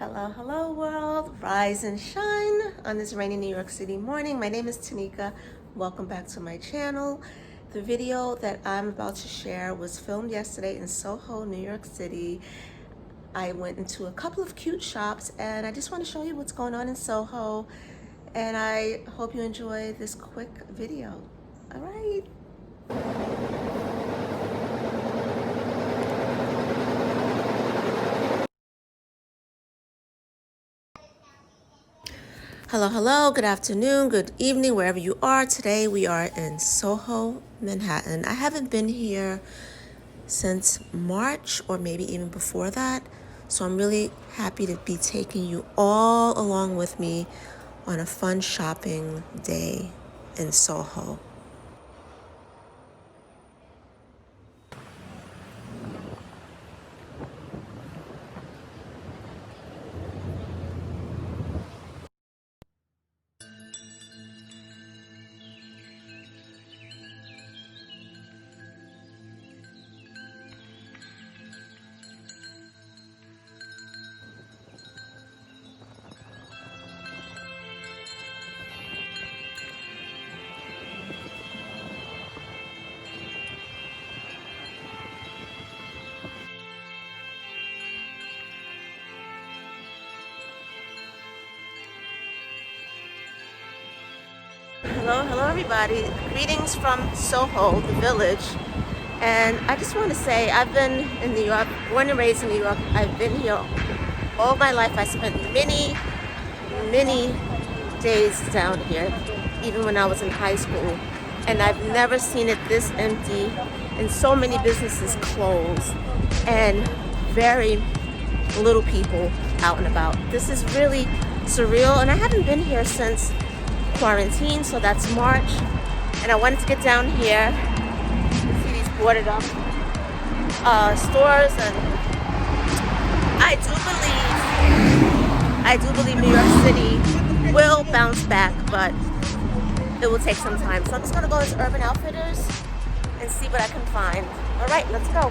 Hello, hello world, rise and shine on this rainy New York City morning. My name is Tanika. Welcome back to my channel. The video that I'm about to share was filmed yesterday in Soho, New York City. I went into a couple of cute shops and I just want to show you what's going on in Soho, and I hope you enjoy this quick video. All right. Hello, hello, good afternoon, good evening, wherever you are. Today we are in Soho, Manhattan. I haven't been here since March or maybe even before that. So I'm really happy to be taking you all along with me on a fun shopping day in Soho. Hello everybody. Greetings from Soho, the village. And I just want to say I've been in New York, born and raised in New York. I've been here all my life. I spent many days down here, even when I was in high school. And I've never seen it this empty and so many businesses closed and very little people out and about. This is really surreal, and I haven't been here since quarantine, so that's March, and I wanted to get down here and see these boarded up stores. And I do believe New York City will bounce back, but it will take some time. So I'm just going to go to Urban Outfitters and see what I can find. All right, let's go.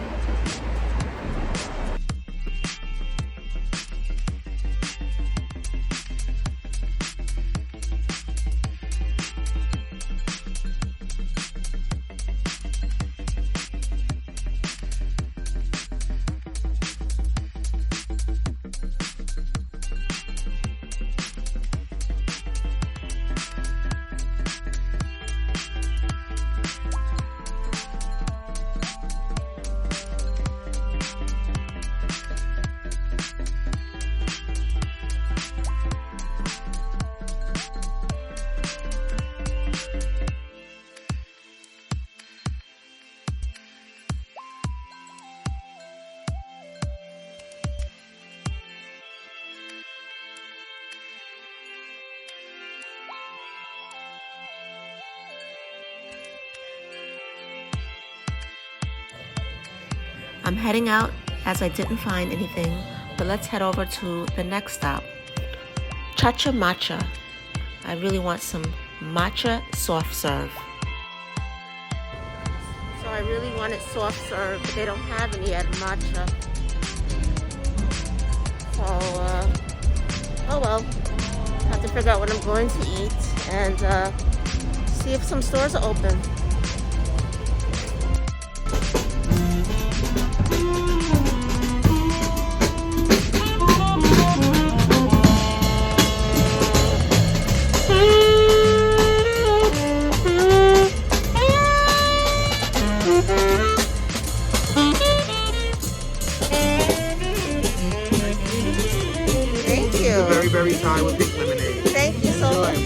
I'm heading out as I didn't find anything, but let's head over to the next stop. Matcha. I really want some matcha soft serve. So I really wanted soft serve, but they don't have any at Matcha. So, oh well. Have to figure out what I'm going to eat and see if some stores are open. Berry Thai with pink lemonade. Thank you so much.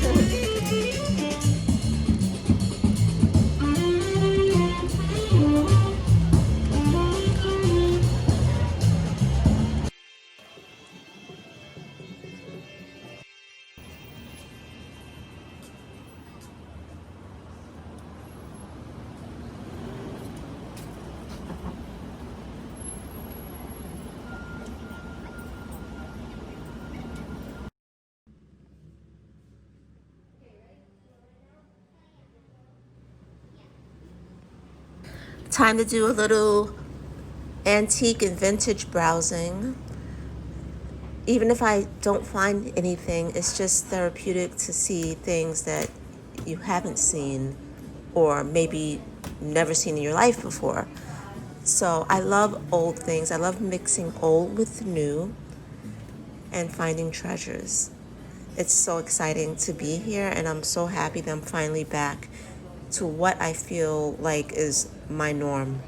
Time to do a little antique and vintage browsing. even if I don't find anything, it's just therapeutic to see things that you haven't seen or maybe never seen in your life before. So I love old things. I love mixing old with new and finding treasures. It's so exciting to be here, and I'm so happy that I'm finally back to what I feel like is my norm.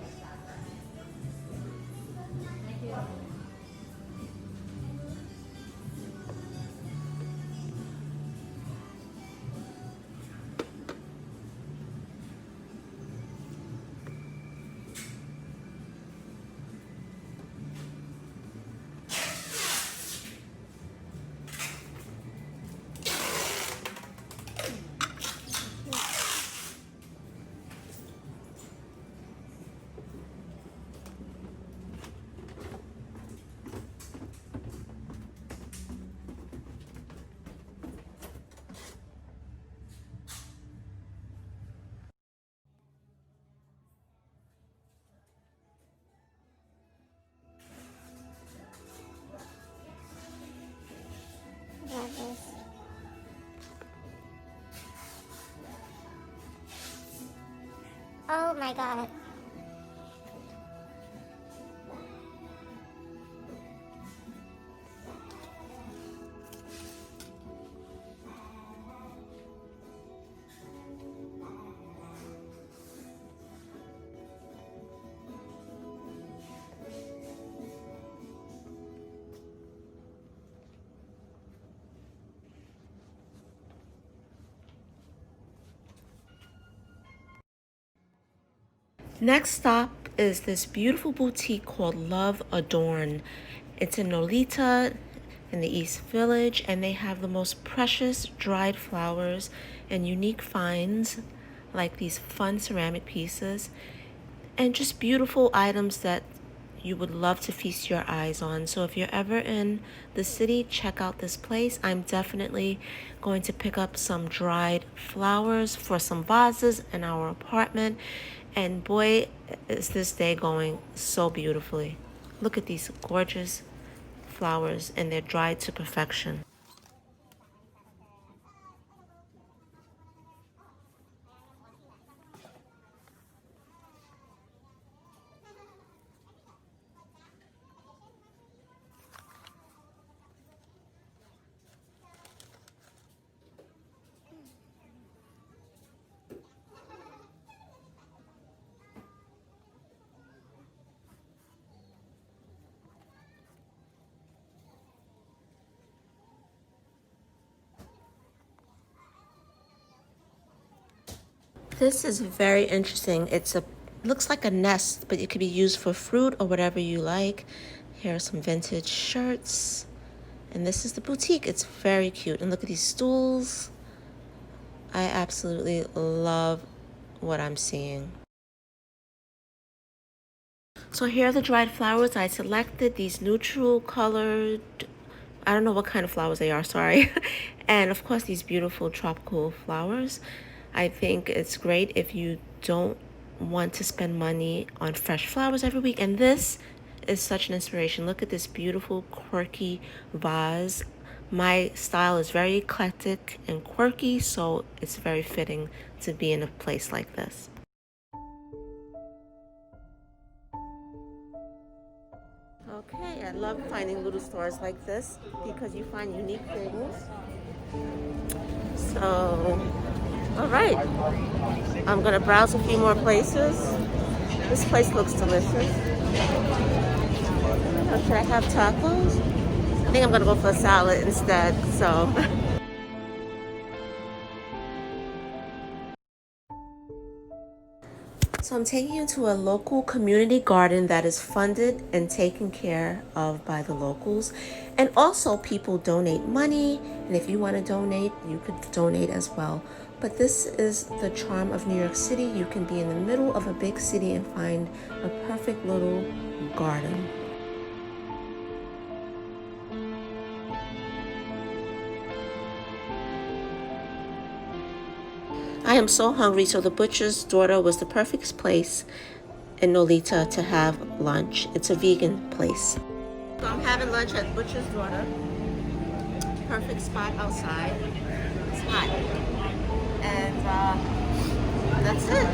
Oh my god. Next stop is this beautiful boutique called Love Adorn. It's in Nolita in the East Village, and they have the most precious dried flowers and unique finds like these fun ceramic pieces and just beautiful items that you would love to feast your eyes on. So if you're ever in the city, check out this place. I'm definitely going to pick up some dried flowers for some vases in our apartment. And boy, is this day going so beautifully. Look at these gorgeous flowers, and they're dried to perfection. This is very interesting. Looks like a nest, but it could be used for fruit or whatever you like. Here are some vintage shirts. And this is the boutique. It's very cute. And look at these stools. I absolutely love what I'm seeing. So here are the dried flowers. I selected these neutral colored, I don't know what kind of flowers they are, sorry. And of course, these beautiful tropical flowers. I think it's great if you don't want to spend money on fresh flowers every week. And this is such an inspiration. Look at this beautiful, quirky vase. My style is very eclectic and quirky, so it's very fitting to be in a place like this. Okay, I love finding little stores like this because you find unique things. So, all right, I'm gonna browse a few more places. This place looks delicious. Oh, should I have tacos? I think I'm gonna go for a salad instead, so. So I'm taking you to a local community garden that is funded and taken care of by the locals. And also people donate money, and if you want to donate, you could donate as well. But this is the charm of New York City. You can be in the middle of a big city and find a perfect little garden. I am so hungry, so the butcher's daughter was the perfect place in Nolita to have lunch. It's a vegan place. So I'm having lunch at Butcher's Daughter. perfect spot outside. It's hot. And that's it.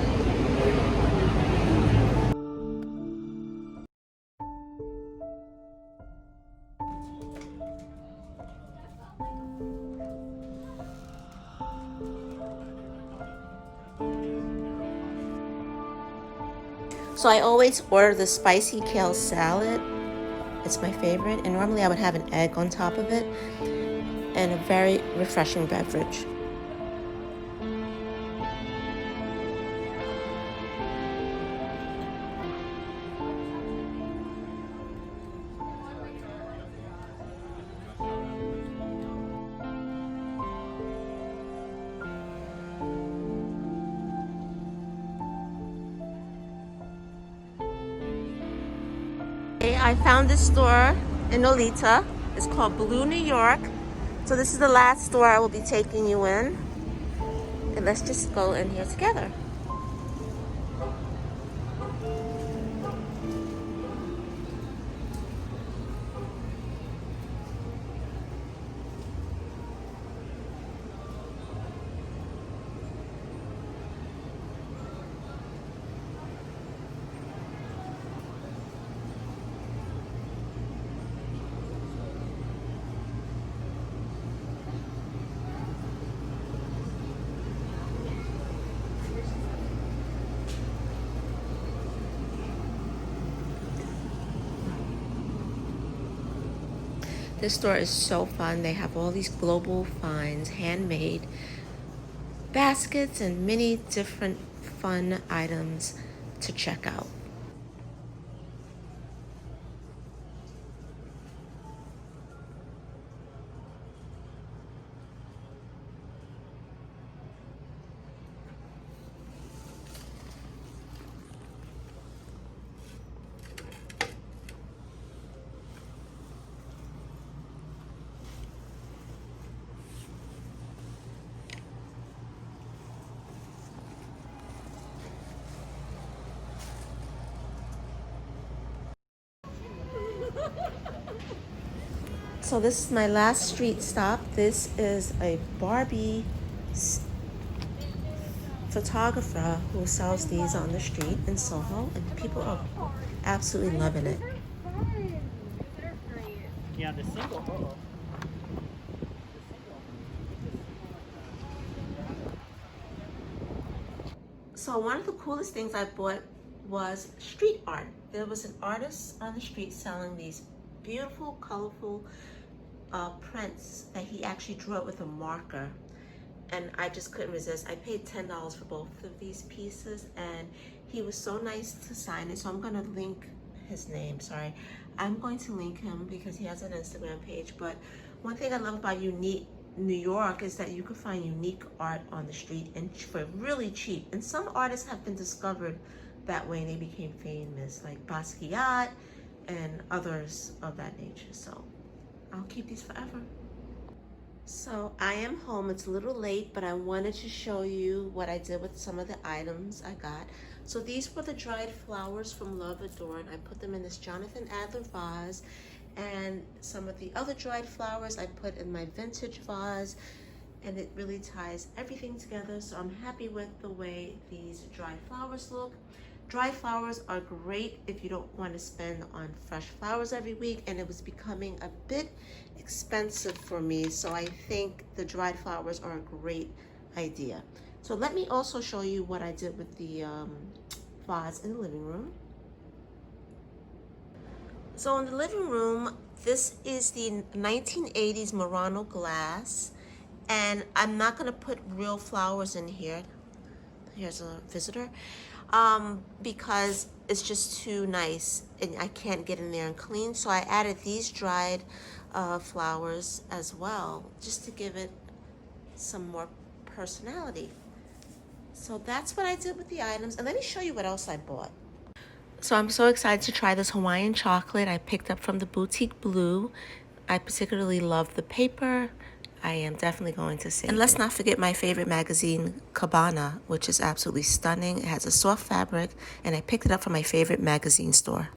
So I always order the spicy kale salad. It's my favorite. And normally I would have an egg on top of it and a very refreshing beverage. I found this store in Nolita. It's called Blue New York. So this is the last store I will be taking you in. And let's just go in here together. This store is so fun. They have all these global finds, handmade baskets, and many different fun items to check out. So this is my last street stop. This is a Barbie photographer who sells these on the street in Soho, and people are absolutely loving it. Yeah, the single. So one of the coolest things I bought was street art. There was an artist on the street selling these beautiful, colorful prints that he actually drew it with a marker, and I just couldn't resist. I paid $10 for both of these pieces, and he was so nice to sign it. So I'm gonna link his name, sorry. I'm going to link him because he has an Instagram page. But one thing I love about Unique New York is that you can find unique art on the street and for really cheap. And some artists have been discovered that way and they became famous, like Basquiat and others of that nature. So I'll keep these forever. So I am home. It's a little late, but I wanted to show you what I did with some of the items I got. So these were the dried flowers from Love Adorn. I put them in this Jonathan Adler vase, and some of the other dried flowers I put in my vintage vase, and it really ties everything together. So I'm happy with the way these dried flowers look. Dried flowers are great if you don't want to spend on fresh flowers every week, and it was becoming a bit expensive for me, so I think the dried flowers are a great idea. So let me also show you what I did with the vase in the living room. So in the living room, this is the 1980s Murano glass, and I'm not going to put real flowers in here. Here's a visitor. Because it's just too nice and I can't get in there and clean. So I added these dried flowers as well, just to give it some more personality. So that's what I did with the items. And let me show you what else I bought. So I'm so excited to try this Hawaiian chocolate I picked up from the Boutique Blue. I particularly love the paper. I am definitely going to save it. And let's not forget my favorite magazine, Cabana, which is absolutely stunning. It has a soft fabric, and I picked it up from my favorite magazine store.